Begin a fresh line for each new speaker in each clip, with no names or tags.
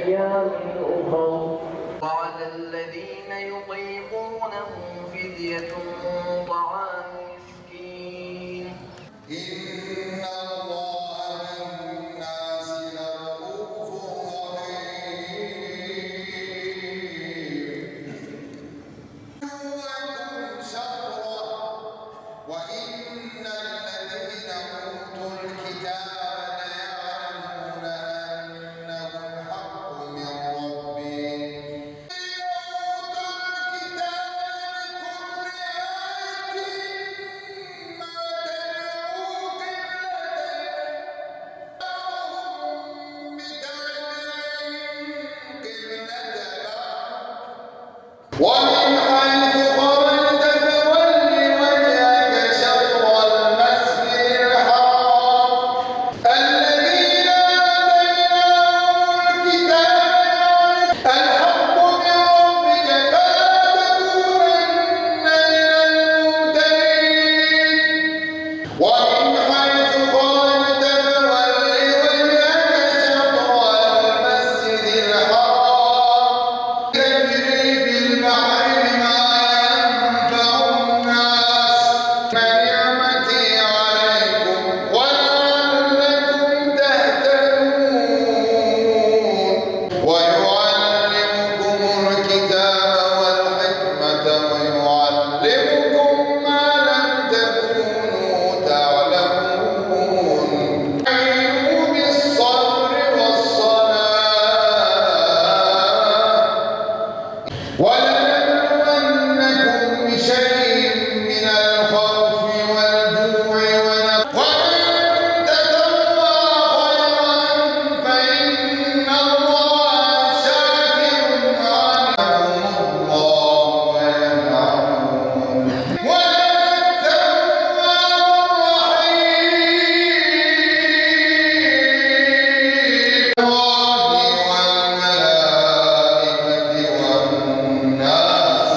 أيام أخر وعلى الذين يطيقونه فدية طعام مسكين إن الله بالناس لرؤوف رحيم وإن الذين أوتوا الكتاب ليعلمون أنه الحق من ربهم أوتوا الكتاب لكل آية ما تدعو قبلتهم بتابعين قبلة ومن حيث خرجت فول وجهك شطر المسجد الحرام الذين آتيناهم الكتاب الحق من ربك فلا تكونن من الممترين ومن حيث خرجت فول وجهك شطر المسجد الحرام تجري في البحر ما ينفع الناس فنعمتي عليكم ولعلكم تهتدون ويعلمكم الكتاب والحكمة ويعلمكم ما لم تكونوا تعلمون استعينوا بالصبر والصلاة ولنبلونكم بشيء من الخوف والجوع ومن تطوع خيرا فإن الله شاكر عليم الله وينعمون والتواب الرحيم والملائكة والناس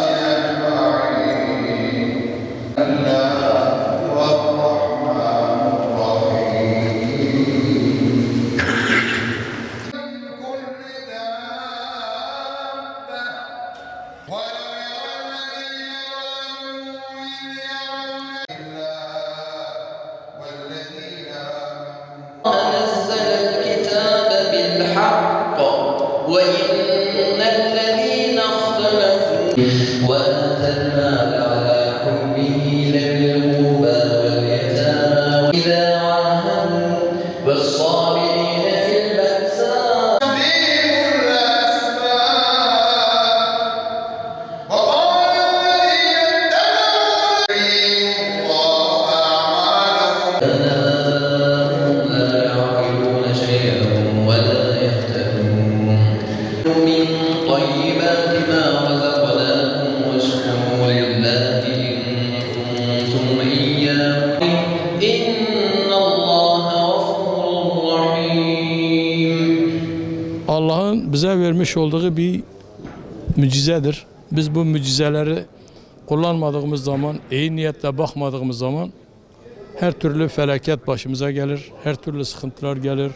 أجمعين الله هو الرحمن الرحيم من كل دابة ولو يرى الذين ظلموا إذ يرون الله والذين آمنوا نزل الكتاب بالحق وإن الذين اختلفوا وآتى المال على حبه لذي القربى واليتامى وإذا عاهدوا والصابرين في البأساء تقديم الأسباب وقال الذين اتبعوا الله أعمالهم لا يعقلون شيئا ولا يهتدون من طيبات ما رزقناكم واشكروا لله إن كنتم إياه إن الله غفور رحيم.
Allah'ın bize vermiş olduğu bir mucizedir. Biz bu mucizeleri kullanmadığımız zaman, iyi niyetle bakmadığımız zaman her türlü felaket başımıza gelir, her türlü sıkıntılar gelir.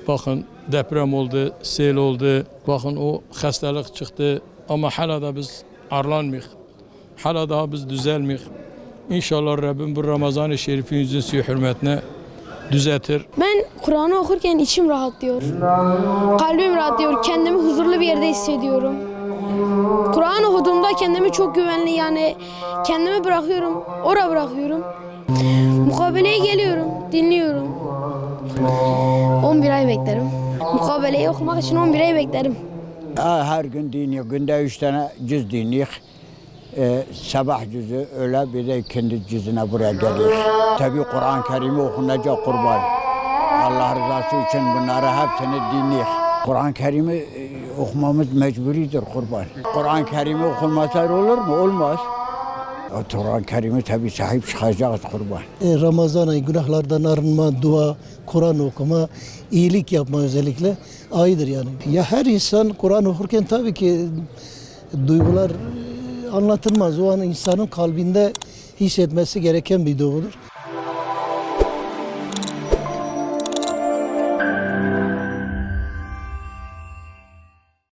Bakın deprem oldu, sel oldu, bakın o hastalık çıktı ama hala da biz arlanmıyıq. Hala daha biz düzelmiyik. İnşallah Rabbim bu Ramazan-ı Şerif'in yüzün suyu hürmetine düzeltir.
Ben Kur'an'ı okurken içim rahatlıyor. Kalbim rahatlıyor. Kendimi huzurlu bir yerde hissediyorum. Kur'an okuduğumda kendimi çok güvenli, yani kendimi bırakıyorum, oraya bırakıyorum. Mukabeleye geliyorum, dinliyorum. 11 ay beklerim. Mukabeleyi okumak için 11 ay beklerim.
Her gün dinliyor. Günde 3 tane cüz dinliyor. Sabah cüzü öyle, bir de ikindi cüzüne buraya geliyor. Tabii Kur'an-ı Kerim'i okunacak kurban. Allah rızası için bunları hepsini dinliyor. Kur'an-ı Kerim'i okumamız mecburidir kurban. Kur'an-ı Kerim'i okunmasa olur mu? Olmaz. Kur'an-ı Kerim'i tabii sahip çıkacağız kurban.
Ramazan ayı günahlardan arınma, dua, Kur'an okuma, iyilik yapma özellikle ayıdır yani. Ya her insan Kur'an okurken tabii ki duygular anlatılmaz. O an insanın kalbinde hissetmesi gereken bir duygudur.